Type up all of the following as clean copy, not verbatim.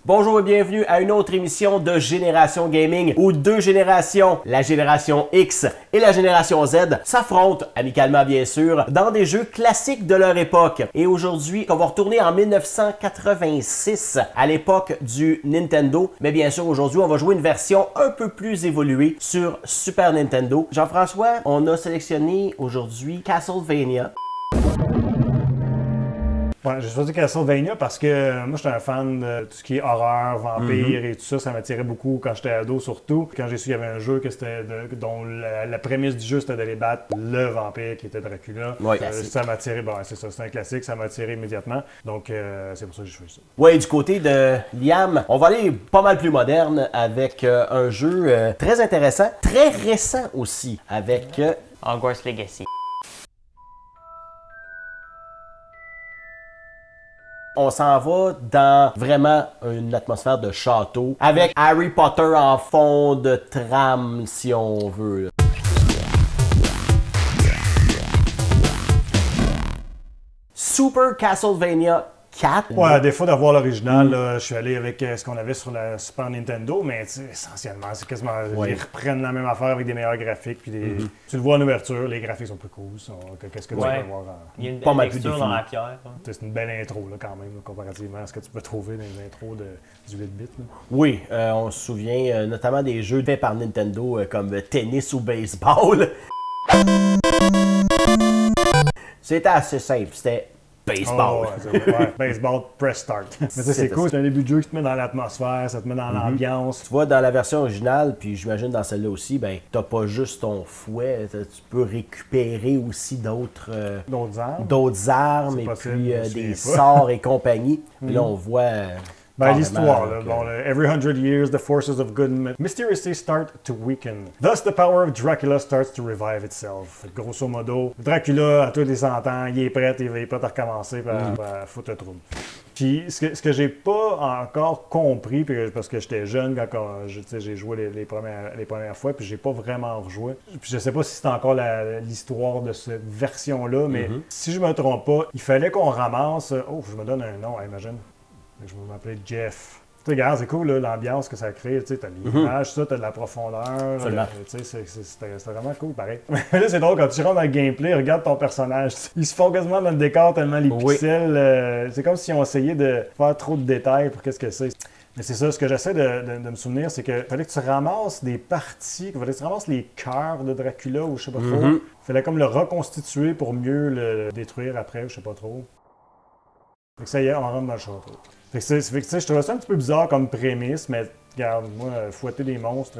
Bonjour et bienvenue à une autre émission de Génération Gaming où deux générations, la génération X et la génération Z, s'affrontent, amicalement bien sûr, dans des jeux classiques de leur époque. Et aujourd'hui, on va retourner en 1986, à l'époque du Nintendo. Mais bien sûr, aujourd'hui, on va jouer une version un peu plus évoluée sur Super Nintendo. Jean-François, on a sélectionné aujourd'hui Castlevania. Ouais, j'ai choisi Castlevania parce que moi, j'étais un fan de tout ce qui est horreur, vampire et tout ça. Ça m'attirait beaucoup quand j'étais ado, surtout. Quand j'ai su qu'il y avait un jeu dont la prémisse du jeu, c'était d'aller battre le vampire qui était Dracula. Ouais, ça m'a attiré. Bon, c'est ça, c'est un classique. Ça m'a attiré immédiatement. Donc, c'est pour ça que j'ai choisi ça. Oui, du côté de Liam, on va aller pas mal plus moderne avec un jeu très intéressant, très récent aussi, avec Hogwarts Legacy. On s'en va dans vraiment une atmosphère de château avec Harry Potter en fond de trame, si on veut. Là. Super Castlevania 4. Ouais, à défaut d'avoir l'original, je suis allé avec ce qu'on avait sur la Super Nintendo, mais essentiellement, c'est quasiment. Ouais. Ils reprennent la même affaire avec des meilleurs graphiques. Puis tu le vois en ouverture, les graphiques sont plus cool. Qu'est-ce que tu peux voir Il y a une pas belle mal plus texture dans défini. la pierre. Hein. C'est une belle intro là, quand même, là, comparativement à ce que tu peux trouver dans les intros du 8 bits. Là. Oui, on se souvient notamment des jeux faits par Nintendo comme tennis ou baseball. C'était assez simple, c'était baseball. Oh, ouais, baseball, press start. Mais c'est cool, c'est un début de jeu qui te met dans l'atmosphère, ça te met dans l'ambiance. Tu vois, dans la version originale, puis j'imagine dans celle-là aussi, ben, t'as pas juste ton fouet, tu peux récupérer aussi d'autres armes et puis des sorts et compagnie. Puis là, on voit. L'histoire, là, bon, every 100 years, the forces of good mysteriously start to weaken. Thus, the power of Dracula starts to revive itself. Grosso modo, Dracula, à tous les 100 ans, il est prêt à recommencer à foutre le trouble. Puis, ce que j'ai pas encore compris, parce que j'étais jeune quand j'ai joué les premières fois, puis j'ai pas vraiment rejoué. Puis je sais pas si c'est encore l'histoire de cette version-là, mais si je me trompe pas, il fallait qu'on ramasse... Oh, je me donne un nom, imagine. Je vais m'appeler Jeff. Tu sais, regarde, c'est cool l'ambiance que ça crée. Tu sais, t'as l'image, t'as de la profondeur. Tu sais, c'est vraiment cool, pareil. Mais là, c'est drôle, quand tu rentres dans le gameplay, regarde ton personnage. Ils se font quasiment dans le décor tellement les pixels. C'est comme si on essayait de faire trop de détails pour qu'est-ce que c'est. Mais c'est ça, ce que j'essaie de me souvenir, c'est qu'il fallait que tu ramasses des parties, qu'il fallait que tu ramasses les cœurs de Dracula ou je sais pas trop. Il fallait comme le reconstituer pour mieux le détruire après, je sais pas trop. Fait que ça y est, on rentre dans le château. Fait que je trouvais ça un petit peu bizarre comme prémisse, mais regarde, moi, fouetter des monstres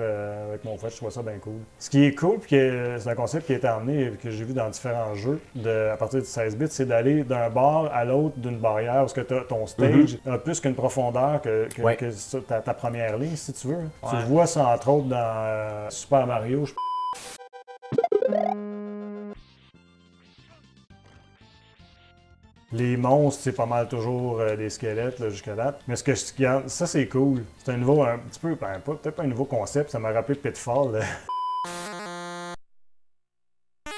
avec mon fouet, je trouve ça bien cool. Ce qui est cool, puis c'est un concept qui a été emmené, que j'ai vu dans différents jeux, à partir du 16 bits, c'est d'aller d'un bord à l'autre d'une barrière, parce que ton stage a plus qu'une profondeur que ta première ligne, si tu veux. Ouais. Tu vois ça, entre autres, dans Super Mario. Les monstres, c'est pas mal toujours des squelettes jusqu'à date. Mais ça c'est cool. C'est un nouveau, un petit peu, peut-être pas un nouveau concept, ça m'a rappelé Pitfall.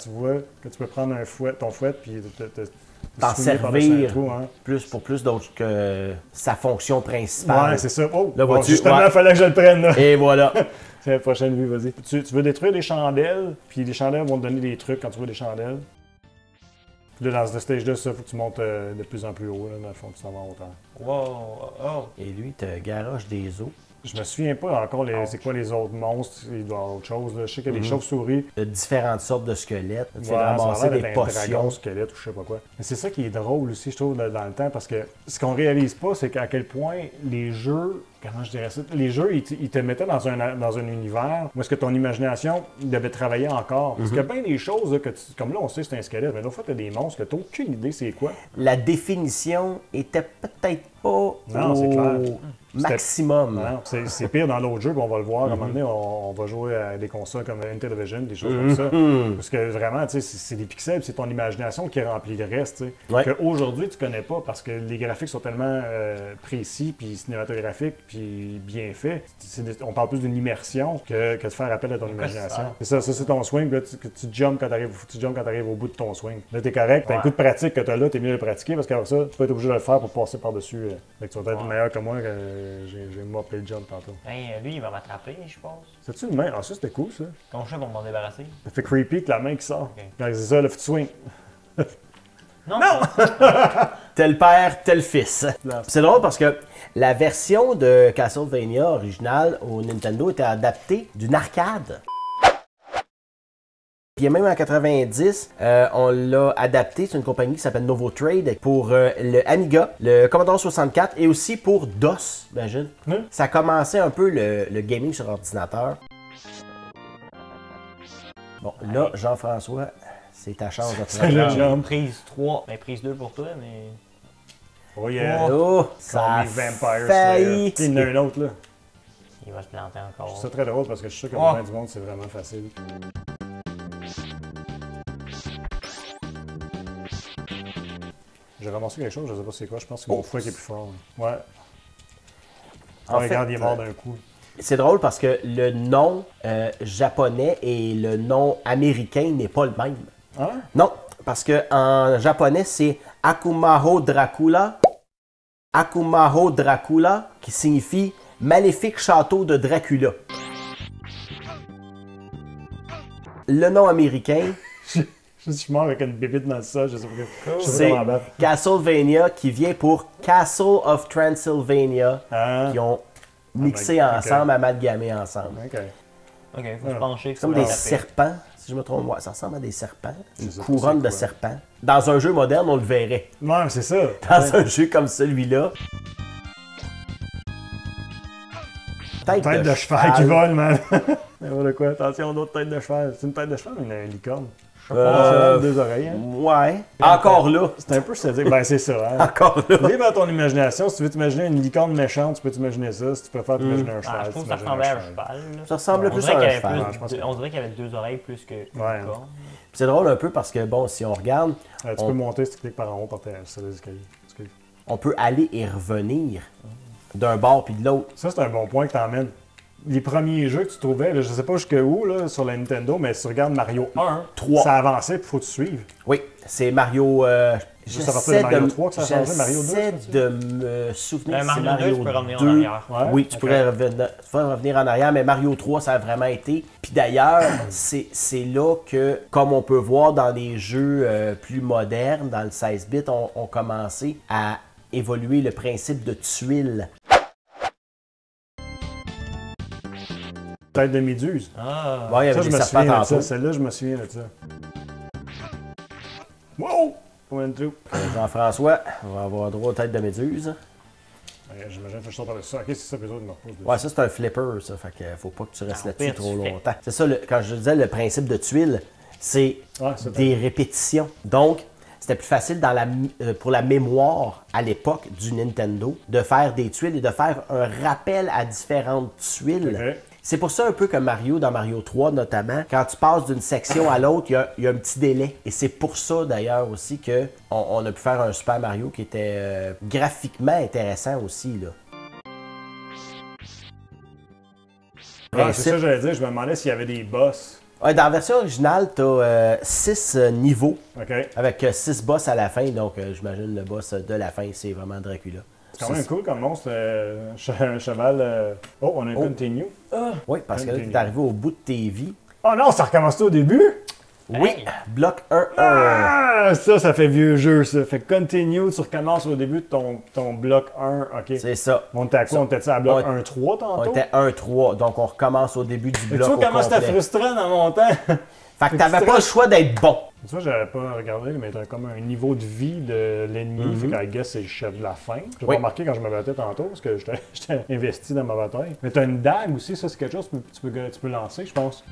Tu vois que tu peux prendre ton fouet puis t'en servir pour plus d'autres que sa fonction principale. Ouais, c'est ça. Oh, là, justement, il fallait que je le prenne. Là. Et voilà. C'est la prochaine vue, vas-y. Tu veux détruire des chandelles, puis les chandelles vont te donner des trucs quand tu vois des chandelles. Puis là, dans ce stage-là, il faut que tu montes de plus en plus haut, là, dans le fond, tu t'en vas en hauteur. Wow! Et lui, il te garoche des os. Je me souviens pas encore c'est quoi les autres monstres, il doit y avoir autre chose. Là. Je sais qu'il y a des chauves-souris. De différentes sortes de squelettes. Tu fais ramasser des potions. Dragon, squelette ou je sais pas quoi. Mais c'est ça qui est drôle aussi, je trouve, dans le temps, parce que ce qu'on réalise pas, c'est qu'à quel point les jeux... Comment je dirais ça? Les jeux, ils te mettaient dans un univers où est-ce que ton imagination devait travailler encore. Parce qu'il y a bien des choses, là, comme là, on sait que c'est un squelette, mais l'autre fois, tu as des monstres que tu n'as aucune idée c'est quoi. La définition était peut-être pas c'est clair. Maximum. Non, c'est pire dans l'autre jeu, puis on va le voir. À un moment donné, on va jouer à des consoles comme Intellivision, des choses comme ça. Parce que vraiment, c'est des pixels, c'est ton imagination qui remplit le reste. Qu'aujourd'hui, tu connais pas parce que les graphiques sont tellement précis puis cinématographiques puis bien fait. On parle plus d'une immersion que de faire appel à ton imagination. C'est ça, c'est ton swing, là, tu jumps quand t'arrives au bout de ton swing. Là, t'es correct, t'as un coup de pratique que t'as là, t'es mieux de le pratiquer, parce qu'après ça, tu vas être obligé de le faire pour passer par-dessus. Fait que tu vas être meilleur que moi, que j'ai moppé le jump tantôt. Ben, lui, il va m'attraper, je pense. C'est-tu une main? Ah, ça, c'était cool, ça. Comment je fais pour m'en débarrasser? Ça fait creepy que la main qui sort. Ok. Quand c'est ça, le foot swing. Non! Tel père, tel fils. C'est drôle parce que la version de Castlevania originale au Nintendo était adaptée d'une arcade. Puis même en 90, on l'a adapté, c'est une compagnie qui s'appelle Novotrade pour le Amiga, le Commodore 64 et aussi pour DOS, imagine. Ça commençait un peu le gaming sur ordinateur. Bon, là, Jean-François, c'est ta chance de C'est le te jump. Prise 3. Ben, prise 2 pour toi, mais. Oh yeah. Oh, ça Call a me Vampire failli. Slayer. Il y en a un autre, là. Il va se planter encore. C'est très drôle parce que je suis sûr que pour bien du monde, c'est vraiment facile. J'ai ramassé quelque chose, je sais pas c'est quoi, je pense que c'est mon fouet qui est plus fort. Ouais. En fait, regarde, il est mort d'un coup. C'est drôle parce que le nom japonais et le nom américain n'est pas le même. Ah? Non, parce que en japonais, c'est Akumaho Dracula. Akumaho Dracula, qui signifie Maléfique château de Dracula. Le nom américain, Je suis mort avec une bébite dans le sol, je sais pas pourquoi. c'est Castlevania, qui vient pour Castle of Transylvania, Ah. qui ont mixé Ok. ensemble, amalgamé ensemble. Ok. Ok, faut se pencher. C'est comme des serpents, si je me trompe. Ouais, ça ressemble à des serpents. Une sais pas couronne c'est de quoi. serpents. Dans un jeu moderne, on le verrait. Ouais, mais c'est ça. Dans un jeu comme celui-là. Tête de cheval qui vole, man. Voilà quoi, attention, d'autres têtes de cheval. C'est une tête de cheval ou une licorne? Deux oreilles, hein? Ouais. Encore là. C'est un peu sadique. Ben, c'est ça, hein? Encore là. Libre à ton imagination. Si tu veux t'imaginer une licorne méchante, tu peux t'imaginer ça. Si tu préfères t'imaginer un cheval, Ah, je trouve tu que ça t'imagines ressemblait à un cheval. cheval. là. Ça ressemble On plus dirait à qu'il y un avait cheval. je pense que- on dirait qu'il y avait deux oreilles plus que Ouais. une corne. C'est drôle un peu parce que, bon, si on regarde, Tu peux monter si tu cliques par en haut sur les escaliers. Excuse. on peut aller et revenir d'un bord puis de l'autre. Ça, c'est un bon point que t'emmènes. Les premiers jeux que tu trouvais, là, je sais pas jusqu'où là, sur la Nintendo, mais si tu regardes Mario 1, 3. ça avançait, puis faut te suivre. Oui, c'est Mario. Juste à partir de Mario 3 que ça a changé, Mario 2, J'essaie ça, de me souvenir si c'est Mario 2, Mario tu peux revenir en 2. arrière. Ouais, Oui, tu ok. pourrais revenir en arrière, mais Mario 3, ça a vraiment été. Puis d'ailleurs, c'est là que, comme on peut voir dans les jeux plus modernes, dans le 16 bits, on commencé à évoluer le principe de tuiles. Tête de méduse. Ah! Ouais, il y Ça, avait je des me serpents souviens de tantôt. ça. Celle-là, je me souviens de ça. Wow! One, two. Jean-François, on va avoir droit aux têtes de méduse. Ouais, j'imagine que je sors par-dessus ça. Ok, c'est ça, puis les autres me reposent dessus. Ouais, ça c'est un flipper, ça. Fait que faut pas que tu restes Ah, là-dessus pire, trop tu fais. longtemps. C'est ça, quand je disais le principe de tuiles, c'est Ouais, c'est des répétitions. Donc, c'était plus facile pour la mémoire à l'époque du Nintendo de faire des tuiles et de faire un rappel à différentes tuiles. Ok. C'est pour ça un peu que Mario, dans Mario 3 notamment, quand tu passes d'une section à l'autre, il y a un petit délai. Et c'est pour ça d'ailleurs aussi qu'on a pu faire un Super Mario qui était graphiquement intéressant aussi, là. Ouais, c'est ça que j'allais dire. Je me demandais s'il y avait des boss. Ouais, dans la version originale, tu as 6 niveaux OK. avec 6 boss à la fin. Donc, j'imagine le boss de la fin, c'est vraiment Dracula. C'est quand même cool comme monstre. Un cheval. Oh, on a un continue. Oui, parce que là, tu es arrivé au bout de tes vies. Oh non, ça recommence au début? Oui, Hey! bloc 1-1. Ah, ça fait vieux jeu, ça. Fait que continue, tu recommences au début de ton bloc 1. OK. C'est ça. On était à quoi? On était à bloc On- 1-3 On tantôt? était 1-3, donc on recommence au début du Et tu bloc vois au comment c'était complet. frustrant dans mon temps? Fait que t'avais pas le choix d'être bon. Tu vois, j'avais pas regardé, mais t'as comme un niveau de vie de l'ennemi. Fait qu'à guess, c'est le chef de la fin. J'ai Oui. pas remarqué quand je me battais tantôt, parce que j'étais investi dans ma bataille. Mais t'as une dague aussi, ça, c'est quelque chose que tu peux lancer, je pense.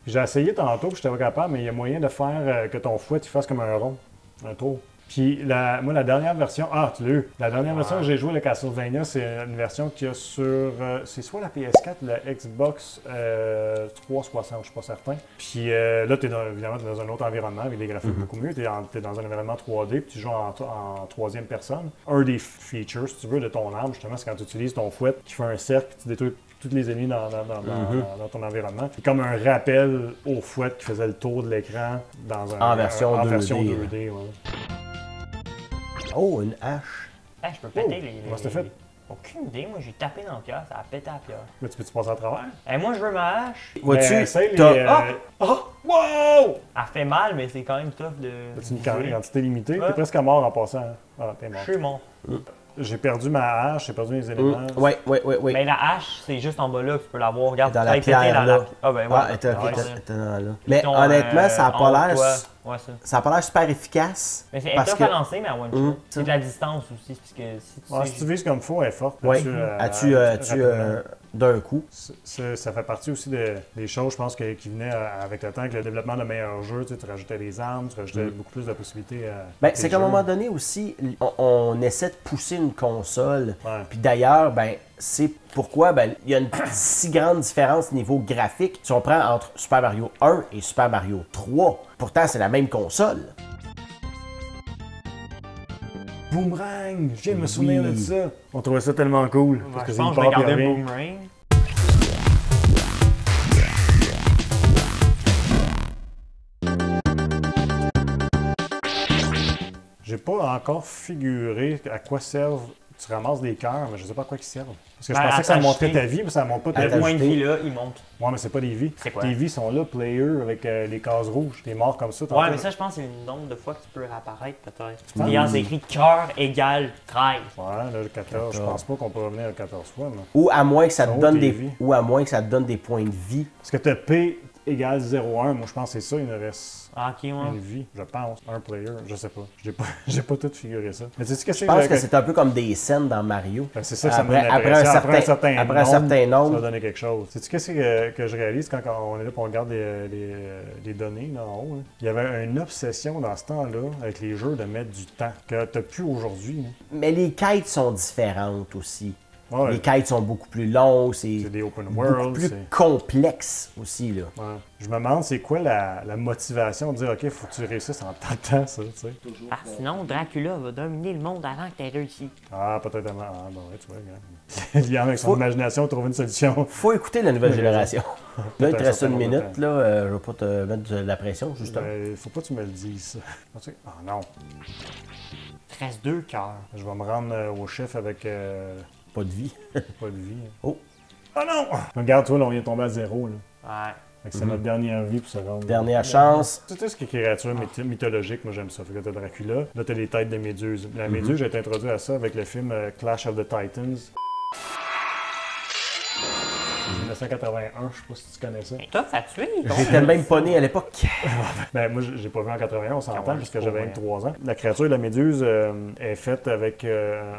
J'ai essayé tantôt, puis j'étais pas capable, mais il y a moyen de faire que ton fouet, tu fasses comme un rond. Un tour. Puis moi, la dernière version... Ah, tu l'as eu. La dernière version que j'ai joué, le Castlevania, c'est une version qu'il y a sur... c'est soit la PS4 ou la Xbox 360, je suis pas certain. Puis là, évidemment, t'es dans un autre environnement avec des graphiques beaucoup mieux. T'es dans un environnement 3D, puis tu joues en troisième personne. Un des features, si tu veux, de ton arme, justement, c'est quand tu utilises ton fouet qui fait un cercle, tu détruis tous les ennemis dans ton environnement. C'est comme un rappel au fouet qui faisait le tour de l'écran en version 2D. Ouais. Oh, une hache. Je peux péter les... Comment c'était fait? Aucune idée, moi j'ai tapé dans le cœur, ça a pété à la pierre. Mais tu peux-tu passer à travers? Moi je veux ma hache. Vois-tu? Wow! Elle fait mal, mais c'est quand même tough de... C'est une quantité limitée. T'es presque mort en passant. Ah, t'es mort. Je suis mort. J'ai perdu ma hache, j'ai perdu mes éléments. Oui. Mais la hache, c'est juste en bas là que tu peux l'avoir. Regarde, dans la pierre, là. Ah ben ouais. Ah, était là. Mais honnêtement, ça n'a pas l'air... Ouais, ça a pas l'air super efficace. Mais c'est tough à lancer, mais à one shot. C'est de la distance aussi. Parce que si tu vises comme il faut, elle est forte. Oui, tu d'un coup. Ça fait partie aussi des choses, je pense, qui venaient avec le temps, avec le développement de meilleurs jeux. Tu rajoutais des armes, tu rajoutais beaucoup plus de possibilités. C'est qu'à un moment donné aussi, on essaie de pousser une console. Ouais. Puis d'ailleurs, c'est pourquoi il y a une si grande différence niveau graphique si on prend entre Super Mario 1 et Super Mario 3. Pourtant, c'est la même console. Boomerang! Je viens de me souvenir de ça. On trouvait ça tellement cool. Parce que je pense que je vais garder le Boomerang. J'ai pas encore figuré à quoi servent. Tu ramasses des cœurs, mais je sais pas à quoi ils servent. Parce que je pensais que ça montrait ta vie, mais ça montre pas ta vie. Le point de vie là, il monte. Ouais, mais c'est pas des vies. C'est quoi? Tes vies sont là, player, avec les cases rouges. T'es mort comme ça. Ouais, mais ça, je pense que c'est le nombre de fois que tu peux réapparaître, peut-être. Regarde, c'est écrit cœur égale 13. Ouais, là, le 14. Je pense pas qu'on peut revenir à 14 fois. Mais... Ou à moins que ça te donne des points de vie. Parce que t'as P égale 0,1. Moi, je pense que c'est ça, il me reste. Ah, ok, ouais. Une vie, je pense. Un player, je sais pas. J'ai pas tout figuré ça. Mais tu sais, je pense que c'est un peu comme des scènes dans Mario. Ben, c'est ça que ça me donne après un certain nombre, ça va donner quelque chose. Sais-tu qu'est-ce que je réalise quand on est là et on regarde les données là en haut? Hein? Il y avait une obsession dans ce temps-là avec les jeux de mettre du temps que t'as plus aujourd'hui. Hein? Mais les quêtes sont différentes aussi. Ouais. Les quêtes sont beaucoup plus longues, c'est des open world, beaucoup plus complexe aussi. Là. Ouais. Je me demande c'est quoi la motivation de dire OK, faut que tu réussisses en tant de temps, ça, tu sais. Sinon, Dracula va dominer le monde avant que tu aies réussi. Ah, peut-être avant. Ah, bon, ouais, tu vois, regarde. Liam avec son imagination trouver une solution. Faut écouter la nouvelle génération. Là, il te reste une minute, là. Je vais pas te mettre de la pression, justement. Faut pas que tu me le dises, ça. Ah non. Il te reste 2 cœurs. Je vais me rendre au chef avec... Pas de vie. Pas de vie. Oh! Oh non! Regarde, toi, là, on vient de tomber à 0, là. Ouais. C'est notre dernière vie pour se rendre. Dernière chance. Tu sais ce qui est créature mythologique, moi j'aime ça. Fait que t'as Dracula, là t'as les têtes de méduses. La méduse, j'ai été introduit à ça avec le film Clash of the Titans. 1981, je sais pas si tu connais ça. Toi, ça tué. J'étais même pas né à l'époque. Ben moi, j'ai pas vu en 81, on s'entend, parce que j'avais 23 ans. La créature de la méduse est faite avec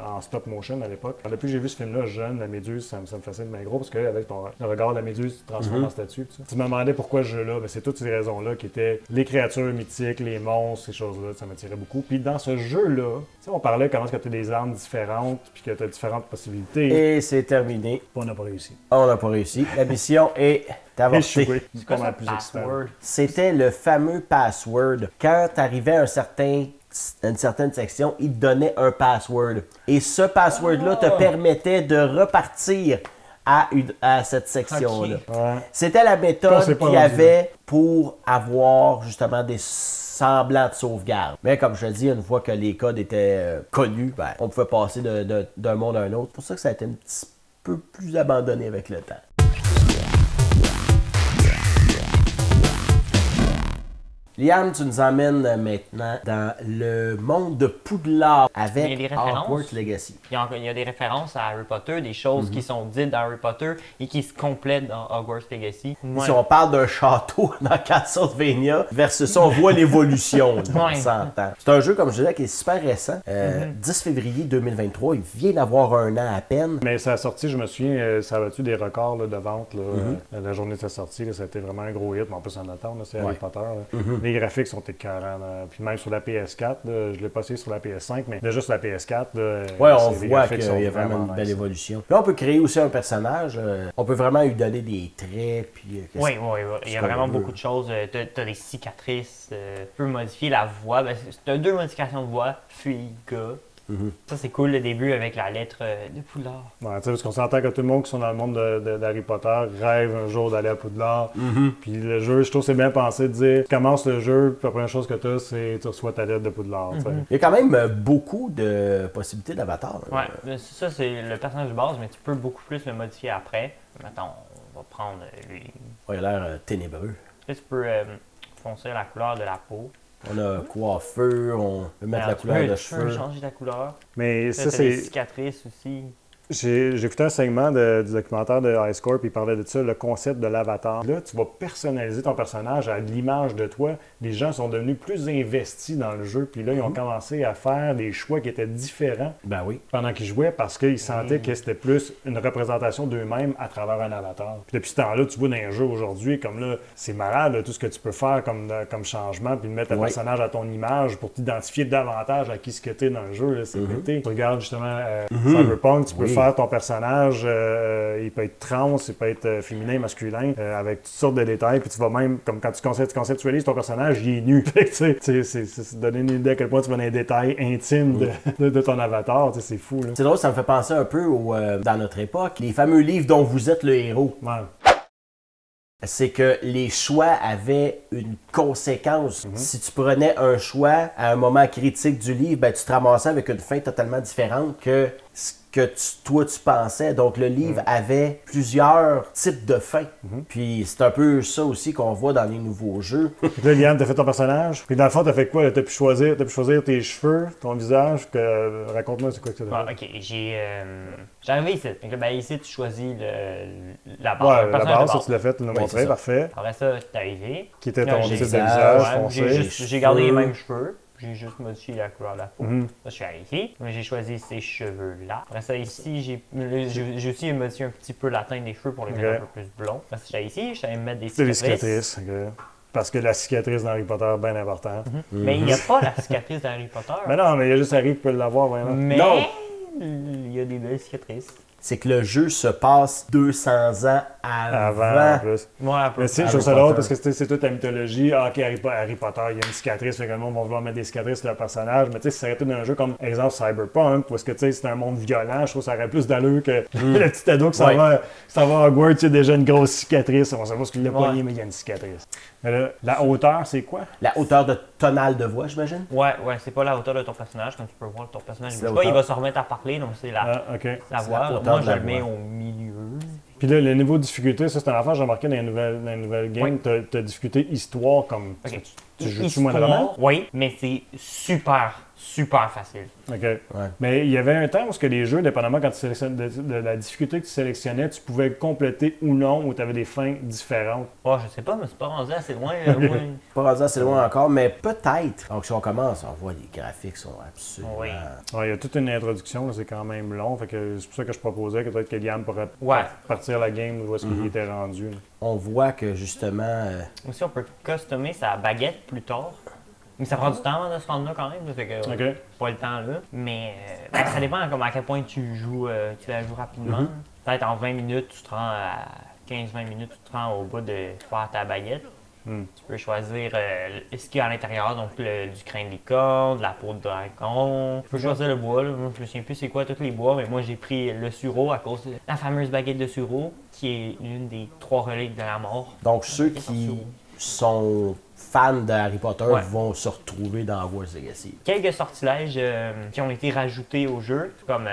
en stop motion à l'époque. Depuis que j'ai vu ce film-là jeune, la méduse, ça me fascine bien gros, parce qu'avec le regard de la méduse, tu te transformes en statue. Tu me demandais pourquoi ce jeu-là, ben, c'est toutes ces raisons-là qui étaient les créatures mythiques, les monstres, ces choses-là, ça m'attirait beaucoup. Puis dans ce jeu-là, on parlait comment est-ce que tu as des armes différentes, puis que tu as différentes possibilités. Et c'est terminé. On n'a pas réussi. On n'a pas réussi. La mission est avortée. C'est pas mal plus excitant. C'était le fameux password. Quand tu arrivais à une certaine section, il te donnait un password. Et ce password-là te permettait de repartir à cette section-là. Okay. Ouais. C'était la méthode qu'il y avait pour avoir justement des semblants de sauvegarde. Mais comme je te dis, une fois que les codes étaient connus, on pouvait passer d'un monde à un autre. C'est pour ça que ça a été un petit peu plus abandonné avec le temps. Liam, tu nous emmènes maintenant dans le monde de Poudlard avec Hogwarts Legacy. Il y a des références à Harry Potter, des choses qui sont dites dans Harry Potter et qui se complètent dans Hogwarts Legacy. Si on parle d'un château dans Castlevania, versus ça, on voit l'évolution. On s'entend. C'est un jeu, comme je disais, qui est super récent. 10 février 2023, il vient d'avoir un an à peine. Mais ça a sorti, je me souviens, ça a battu des records là, de vente. Là, la journée de sa sortie, là, ça a été vraiment un gros hit, mais en plus en attente, c'est Harry Potter. Les graphiques sont écœurants. Puis même sur la PS4, là, je l'ai pas essayé sur la PS5, mais déjà sur la PS4, là, ouais, on les voit graphiques qu'il sont y a vraiment une belle nice. évolution. Puis on peut créer aussi un personnage. On peut vraiment lui donner des traits. Puis, Oui, il y a vraiment beaucoup de choses. Tu as des cicatrices. Tu peux modifier la voix. Ben, tu as 2 modifications de voix, fille-gars. Ça, c'est cool le début avec la lettre de Poudlard. Ouais, tu sais, parce qu'on s'entend que tout le monde qui sont dans le monde d'Harry Potter rêve un jour d'aller à Poudlard. Puis le jeu, je trouve que c'est bien pensé de dire, tu commences le jeu, puis la première chose que tu as, c'est tu reçois ta lettre de Poudlard. Tu sais. Il y a quand même beaucoup de possibilités d'avatar. Ouais, ça, c'est le personnage de base, mais tu peux beaucoup plus le modifier après. Maintenant, on va prendre lui. Ouais, il a l'air ténébreux. Là, tu peux foncer la couleur de la peau. On a coiffeur, on peut mettre la Tu couleur de peux cheveux. changer ta couleur. Mais Là, ça, t'as c'est... des cicatrices aussi. J'ai écouté un segment du documentaire de High Score, puis il parlait de ça, le concept de l'avatar. Là, tu vas personnaliser ton personnage à l'image de toi. Les gens sont devenus plus investis dans le jeu, puis là, ils ont commencé à faire des choix qui étaient différents Ben oui. pendant qu'ils jouaient parce qu'ils sentaient que c'était plus une représentation d'eux-mêmes à travers un avatar. Puis depuis ce temps-là, tu vois dans un jeu aujourd'hui, comme là, c'est malade, là, tout ce que tu peux faire comme changement, puis de mettre le personnage à ton image pour t'identifier davantage à qui ce que t'es dans le jeu. Là, c'est pété. Tu regardes justement Cyberpunk, tu peux faire ton personnage, il peut être trans, il peut être féminin, masculin, avec toutes sortes de détails, puis tu vas même, comme quand tu conceptualises ton personnage, il est nu. C'est donner une idée à quel point tu vas dans les détails intimes de ton avatar, c'est fou. Là. C'est drôle, ça me fait penser un peu dans notre époque, les fameux livres dont vous êtes le héros. Ouais. C'est que les choix avaient une conséquence. Si tu prenais un choix à un moment critique du livre, ben, tu te ramassais avec une fin totalement différente que ce que toi tu pensais. Donc le livre avait plusieurs types de fins. Puis c'est un peu ça aussi qu'on voit dans les nouveaux jeux. Puis là, Liane, t'as fait ton personnage. Puis dans le fond, t'as fait quoi? T'as pu choisir tes cheveux, ton visage. Raconte-moi, c'est quoi que t'as fait? Ah, ok, j'ai arrivé ici. Donc, ben, ici, tu choisis la base. Ouais, le la personnage base, de ça base. tu l'as fait, tu l'as Oui, montré, c'est ça. parfait. Après ça, t'es arrivé. Qui était Là, ton j'ai type de ça, visage ouais, foncé. j'ai gardé les mêmes cheveux. J'ai juste modifié la couleur de la peau. Mhm. Là, je suis ici. J'ai choisi ces cheveux-là. Après ça, ici, j'ai aussi modifié un petit peu la teinte des cheveux pour les mettre un peu plus blonds. Après ça, je suis ici. Je savais mettre des C'est cicatrices. les cicatrices, ok. Parce que la cicatrice dans Harry Potter est bien importante. Mais il n'y a pas la cicatrice d'Harry Potter. Mais non, mais il y a juste Harry qui peut l'avoir, vraiment. Mais Non. il y a des belles cicatrices. C'est que le jeu se passe 200 ans Avant, en plus. Ouais, un peu. Mais tu sais, je Harry trouve ça Potter. drôle parce que c'est toute la mythologie. Ah, ok, Harry Potter, il y a une cicatrice, fait que le monde va vouloir mettre des cicatrices sur leur personnage. Mais tu sais, si ça aurait été dans un jeu comme, exemple, Cyberpunk, parce que tu sais, c'est un monde violent, je trouve que ça aurait plus d'allure que le petit ado qui s'en va à Hogwarts, il y a déjà une grosse cicatrice. On sait pas ce qu'il l'a poigné, mais il y a une cicatrice. Mais là, la hauteur, c'est quoi? La hauteur de tonale de voix, j'imagine? Ouais, c'est pas la hauteur de ton personnage. Comme tu peux voir, ton personnage C'est bouge la pas, il hauteur. va se remettre à parler, donc c'est la Ah, ok. voix. hauteur Moi, de je la le mets voix. au milieu. Puis là, le niveau de difficulté, ça c'est un affaire, j'ai remarqué dans les nouvelles games, t'as difficulté histoire comme. Ok. Tu joues-tu Histoire, moindrement? oui, mais c'est super facile. OK. Ouais. Mais il y avait un temps où les jeux, dépendamment quand tu sélectionnes de la difficulté que tu sélectionnais, tu pouvais compléter ou non, ou tu avais des fins différentes. Oh, je sais pas, mais c'est pas rendu assez loin. Pas rendu assez loin encore, mais peut-être. Donc si on commence, on voit les graphiques sont absolument... Oui. Ouais, il y a toute une introduction, là, c'est quand même long, fait que c'est pour ça que je proposais que peut-être que Liam pourrait Ouais. partir la game où est-ce qu'il était rendu. Là. On voit que justement... Aussi, on peut customer sa baguette plus tard. Mais ça prend du temps avant de se rendre là quand même. Ça fait que OK. pas le temps là. Mais ça dépend comme à quel point tu joues, tu la joues rapidement. Peut-être en 20 minutes, tu te rends à 15-20 minutes, tu te rends au bout de faire ta baguette. Tu peux choisir ce qu'il y a à l'intérieur, donc du crin de licorne, de la peau de dragon. Tu peux choisir le bois, là. Moi, je me souviens plus c'est quoi tous les bois, mais moi j'ai pris le sureau à cause de la fameuse baguette de sureau, qui est l'une des 3 reliques de la mort. Donc ceux qui sont fans de Harry Potter vont se retrouver dans Hogwarts Legacy. Quelques sortilèges qui ont été rajoutés au jeu, comme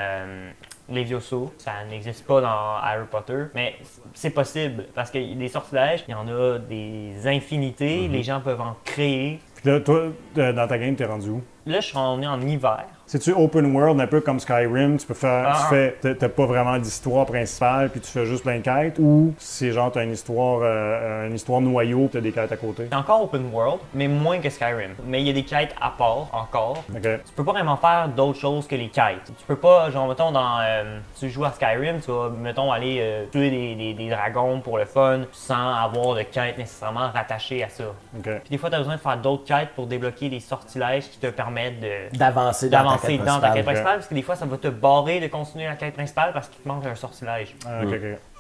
Levioso, ça n'existe pas dans Harry Potter, mais c'est possible parce que des sortilèges, il y en a des infinités, les gens peuvent en créer. Puis là, toi, dans ta game, t'es rendu où? Là, je suis revenu en hiver. C'est-tu open world, un peu comme Skyrim, tu peux faire, t'as pas vraiment d'histoire principale, puis tu fais juste plein de quêtes, ou c'est genre t'as une histoire noyau, puis t'as des quêtes à côté? C'est encore open world, mais moins que Skyrim. Mais il y a des quêtes à part, encore. OK. Tu peux pas vraiment faire d'autres choses que les quêtes. Tu peux pas, genre, mettons, tu joues à Skyrim, tu vas, mettons, aller tuer des dragons pour le fun, sans avoir de quêtes nécessairement rattachées à ça. OK. Puis des fois, tu as besoin de faire d'autres quêtes pour débloquer des sortilèges qui te permettent d'avancer dans ta quête principale, parce que des fois, ça va te barrer de continuer la quête principale parce qu'il te manque un sortilège. Ah, OK.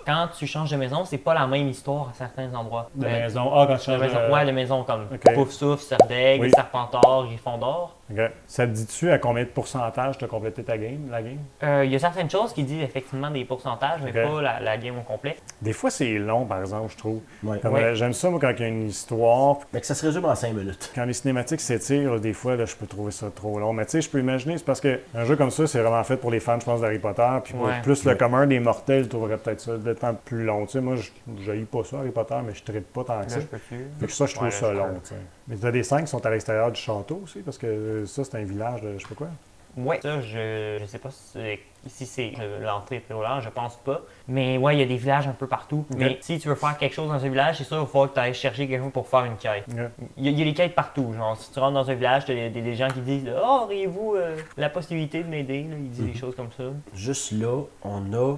Quand tu changes de maison, c'est pas la même histoire à certains endroits. De maison. Ah, quand tu changes de... Ouais, de maison comme OK. Pouf-Souffle, Serdaigle, Oui. Serpentard, Gryffondor. OK. Ça te dit-tu à combien de pourcentage t'as complété la game? Il y a certaines choses qui disent effectivement des pourcentages, mais OK. pas la game au complet. Des fois, c'est long, par exemple, je trouve. Ouais. Comme, Ouais. j'aime ça, moi, quand il y a une histoire. Mais que ça se résume en 5 minutes. Quand les cinématiques s'étirent, là, des fois, là, je peux trouver ça trop long. Mais tu sais, je peux imaginer, c'est parce qu'un jeu comme ça, c'est vraiment fait pour les fans, je pense, d'Harry Potter. Puis pour Ouais. plus le commun des mortels, je trouverais peut-être ça de temps plus long. Tu sais, moi, je haïs pas ça, Harry Potter, mais je traite pas tant que Là, ça. je peux plus. Fait que ça, je trouve Ouais, ça là, je long, tu sais. Mais t'as des scènes qui sont à l'extérieur du château aussi, parce que ça, c'est un village de je sais pas quoi. Ouais, ça, je sais pas si c'est l'entrée est très large, je pense pas. Mais ouais, il y a des villages un peu partout. Mais si tu veux faire quelque chose dans un village, c'est sûr, il faut que tu ailles chercher quelqu'un pour faire une quête. OK. Il y a des quêtes partout. Genre, si tu rentres dans un village, tu as des gens qui disent oh, auriez-vous la possibilité de m'aider? Ils disent des choses comme ça. Juste là, on a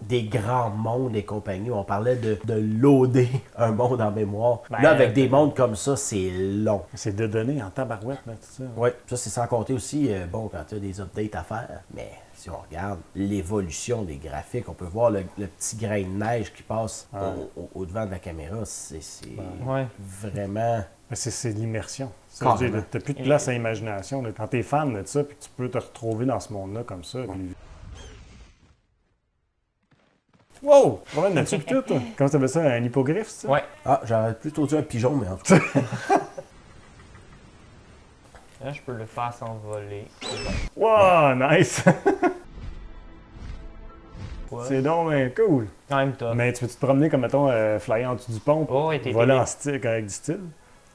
des grands mondes et compagnie. On parlait de loader un monde en mémoire. Ben, là, avec des mondes comme ça, c'est long. C'est de données en tabarouette, là, tout ça. Oui, ça, c'est sans compter aussi, bon, quand tu as des updates à faire. Mais si on regarde l'évolution des graphiques, on peut voir le petit grain de neige qui passe au-devant de la caméra. C'est Ouais. vraiment... Mais c'est l'immersion. Carrément. Tu n'as plus de place à l'imagination. Là. Quand tu es fan de ça, puis tu peux te retrouver dans ce monde-là comme ça. Puis... Wow! Combien de nature tout, toi? Comment tu appelles ça? Un hippogriffe, ça? Ouais. Ah, j'aurais plutôt dit un pigeon, mais en tout cas... Là, je peux le faire s'envoler. Wow! Nice! Ouais. C'est donc bien cool. Quand même tough. Mais tu peux te promener comme, mettons, flyer en dessous du pont, Oh, ouais, voler en style, avec du style?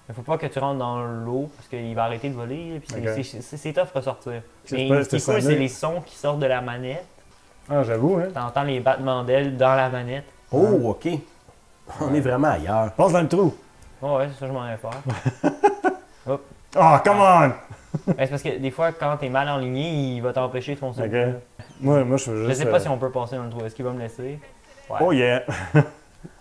Il faut pas que tu rentres dans l'eau parce qu'il va arrêter de voler. Puis Ok. c'est tough ressortir. C'est Mais pas- ce qui est c'était cool, ça, c'est là. les sons qui sortent de la manette. Ah, j'avoue, hein? T'entends les battements d'ailes dans la manette. Oh, OK. On est vraiment ailleurs. Passe dans le trou! Oh, ouais, c'est ça que je m'en vais faire. Hop. Ah, come on! Ouais, c'est parce que des fois, quand t'es mal enligné, il va t'empêcher de foncer. Ok. Moi, je veux Je juste... sais pas si on peut passer dans le trou. Est-ce qu'il va me laisser? Ouais. Oh yeah!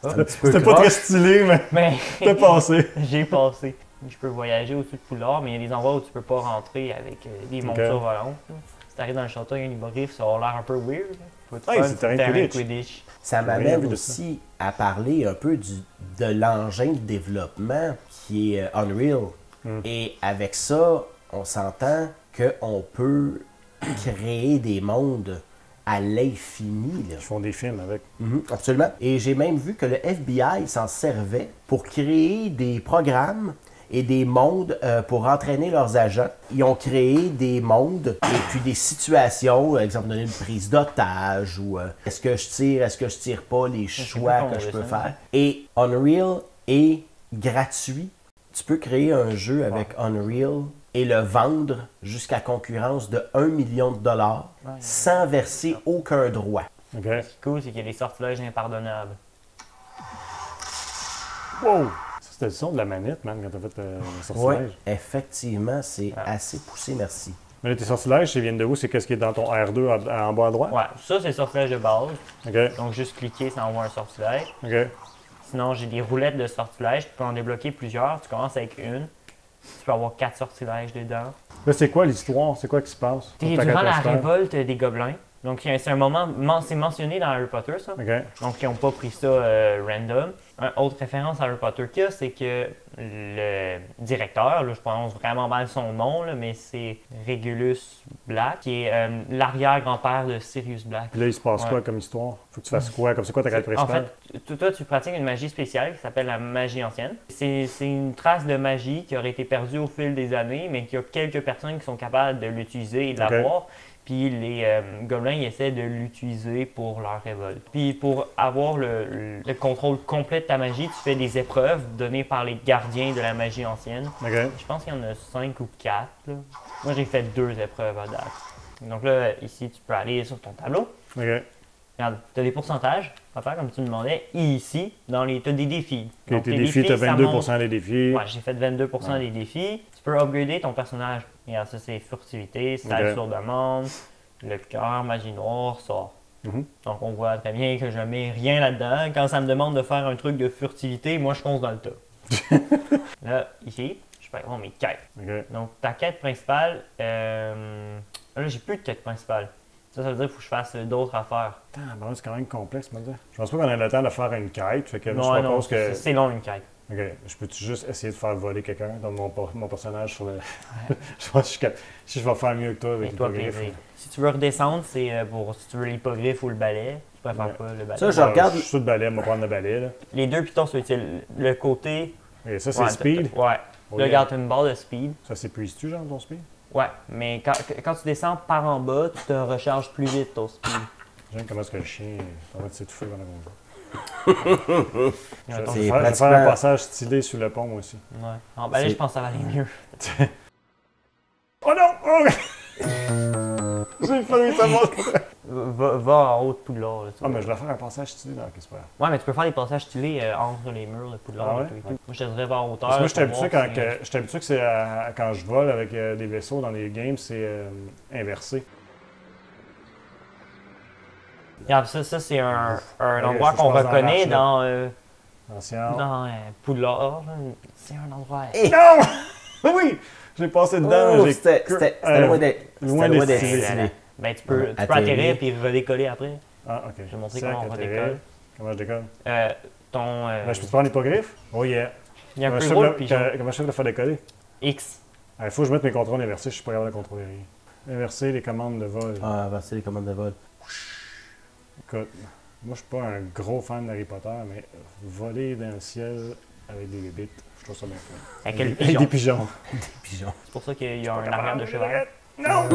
Un petit peu C'était pas croche. très stylé, mais Mais t'as passé. j'ai passé. Je peux voyager au-dessus de couloirs, mais il y a des endroits où tu peux pas rentrer avec des montures volantes. Là. Si t'arrives dans le château, il y a un hippogriffe, ça a l'air un peu weird. Faut que tu Ouais, fasses c'est un terrain terrain Quidditch. Quidditch. Ça J'ai rien m'amène vu de aussi à parler un peu de l'engin de développement qui est Unreal. Et avec ça, on s'entend qu'on peut créer des mondes à l'infini. là. Ils font des films avec. Absolument. Et j'ai même vu que le FBI s'en servait pour créer des programmes et des mondes pour entraîner leurs agents. Ils ont créé des mondes et puis des situations, exemple donner une prise d'otage ou est-ce que je tire pas, les choix comment que on je peux descend. faire. Et Unreal est gratuit. Tu peux créer un jeu avec Unreal et le vendre jusqu'à concurrence de 1 million de dollars sans verser aucun droit. OK. Ce qui est cool, c'est qu'il y a des sortilèges impardonnables. Wow! Ça, c'était le son de la manette, man, quand t'as fait le Oui, sortilège. effectivement, c'est assez poussé, merci. Mais là, tes sortilèges, ils viennent de où? C'est qu'est-ce qui est dans ton R2 en bas à droite? Ouais, ça c'est le sortilège de base. OK. Donc juste cliquer, ça envoie un sortilège. OK. Sinon, j'ai des roulettes de sortilèges. Tu peux en débloquer plusieurs. Tu commences avec une. Tu peux avoir 4 sortilèges dedans. Là, c'est quoi l'histoire? C'est quoi qui se passe? T'es Pour ta durant la catastrophe? révolte des gobelins. Donc c'est un moment, c'est mentionné dans Harry Potter ça. OK. Donc ils n'ont pas pris ça random. Une autre référence à Harry Potter qu'il y a, c'est que le directeur, là, je prononce vraiment mal son nom, là, mais c'est Regulus Black, qui est l'arrière-grand-père de Sirius Black. Puis là, il se passe quoi comme histoire? Faut que tu fasses quoi? Comme c'est quoi ta quête En principale? fait, toi, tu pratiques une magie spéciale qui s'appelle la magie ancienne. C'est une trace de magie qui aurait été perdue au fil des années, mais qu'il y a quelques personnes qui sont capables de l'utiliser et de Ok. l'avoir. Puis les gobelins, ils essaient de l'utiliser pour leur révolte. Puis pour avoir le contrôle complet de ta magie, tu fais des épreuves données par les gardiens de la magie ancienne. OK. Je pense qu'il y en a 5 ou 4. Là. Moi, j'ai fait 2 épreuves à date. Donc là, ici, tu peux aller sur ton tableau. OK. Regarde, tu as des pourcentages à faire, comme tu me demandais. Et ici, tu as des défis. OK, Donc, tes défis, tu as 22% des défis. Ouais, j'ai fait 22% des défis. Tu peux upgrader ton personnage. Regarde, ça, c'est furtivité, salle sur demande, le cœur, magie noire, sort. Donc, on voit très bien que je mets rien là-dedans. Quand ça me demande de faire un truc de furtivité, moi, je fonce dans le tas. Là, ici, je peux avoir mes quêtes. OK. Donc, ta quête principale, là, j'ai plus de quête principale. Ça veut dire qu'il faut que je fasse d'autres affaires. Bon, c'est quand même complexe, me dire. Je pense pas qu'on ait le temps de faire une quête. Fait que Non, je propose non, que. c'est long une quête. OK. Je peux-tu juste essayer de faire voler quelqu'un dans mon personnage sur le. Je pense que je vais faire mieux que toi avec toi, l'hippogriffe. plaisir. Si tu veux redescendre, c'est pour si tu veux l'hippogriffe ou le balai. Tu préfères pas le balai. Ça, je regarde. Je suis sur le balai, on va prendre le balai. Là. Les deux pitons sont utiles. Le côté. Et ça, c'est speed. Ouais. Oh, Là, yeah. regarde, tu as une barre de speed. Ça s'épuise-tu, genre, ton speed? Ouais, mais quand tu descends par en bas, tu te recharges plus vite ton speed. J'aime comment est-ce que le chien est en train de s'étouffer pendant qu'on joue. Je vais C'est faire un pratiquement- passage stylé sur le pont, moi aussi. Ouais. En balai, je pense que ça va aller mieux. Oh non! Oh! J'ai failli savoir. Va en haut de Poudlard. Là, tu Ah, vois. mais je vais faire un passage stylé dans qu'est-ce que c'est pas. Ouais, mais tu peux faire des passages stylés entre les murs de Poudlard Ah ouais? et tout et tout. Moi, je te dirais va en hauteur. Parce que moi, j'étais pour habitué, voir j'étais habitué que c'est quand je vole avec des vaisseaux dans les games, c'est inversé. Regarde, ça c'est un Ok, endroit je qu'on passe dans reconnaît l'arche, Ancien. dans Poudlard. Là. C'est un endroit. Non! Oui! J'ai passé dedans. Oh, j'ai c'était loin d'être loin c'était loin d'être d'être stylé. stylé. Ben, tu peux Atterrir. atterrir puis redécoller après. Ah, ok. Je vais montrer Sac, comment on atterrir. redécolle. Comment je décolle? Ben, Je peux te prendre l'hippogriffe? Oh yeah. il y a un Comment peu je gros fais le pigeon. comment je fais de le faire décoller? X. Il faut que je mette mes contrôles inversés, je suis pas capable de contrôler rien. Inverser les commandes de vol. Ah, c'est les commandes de vol. Écoute, moi je suis pas un gros fan d'Harry Potter, mais voler dans le ciel avec des bébites, je trouve ça bien fun. Avec le Avec pigeon. des pigeons. Pigeon. C'est pour ça qu'il y a un arrière de cheval. Non!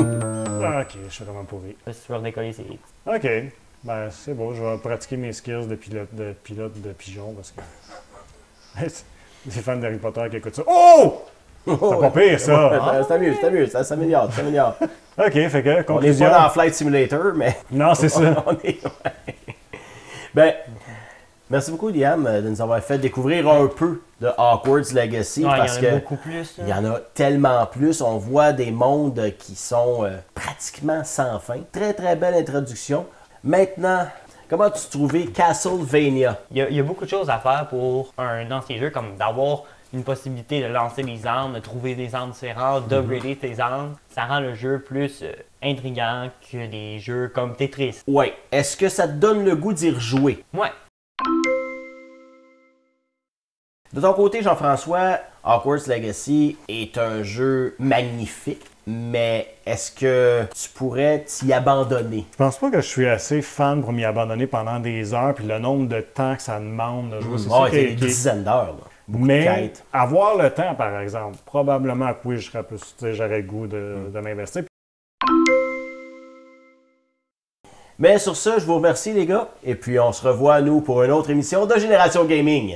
Ah, ok, je suis vraiment pourri. Si tu veux redécoller, c'est X. Ok, ben c'est bon, je vais pratiquer mes skills de pilote de pigeon parce que. Des fans d'Harry Potter qui écoutent ça. Oh! C'est pas pire ça! C'est mieux, c'est mieux, ça s'améliore, ça s'améliore. Ok, fait que On n'est conclusion. pas dans Flight Simulator, mais Non, c'est ça. on est. Ouais. Ben, merci beaucoup, Liam, de nous avoir fait découvrir un peu de Hogwarts Legacy. Ouais, parce il y en a que beaucoup plus. il y en a tellement plus. On voit des mondes qui sont pratiquement sans fin. Très, très belle introduction. Maintenant, comment as-tu trouvé Castlevania? Il y a beaucoup de choses à faire pour un ancien jeu, comme d'avoir une possibilité de lancer des armes, de trouver des armes différentes, d'upgrader tes armes. Ça rend le jeu plus intriguant que des jeux comme Tetris. Ouais. Est-ce que ça te donne le goût d'y rejouer? Ouais. De ton côté, Jean-François, Hogwarts Legacy est un jeu magnifique, mais est-ce que tu pourrais t'y abandonner? Je pense pas que je suis assez fan pour m'y abandonner pendant des heures, puis le nombre de temps que ça demande de jouer, c'est Ouais, ça c'est qui une dizaine d'heures. Là. Beaucoup de Mais quêtes. avoir le temps, par exemple, probablement que oui, je serais plus, tu sais, j'aurais le goût de m'investir. Mais sur ce, je vous remercie les gars, et puis on se revoit nous pour une autre émission de Génération Gaming.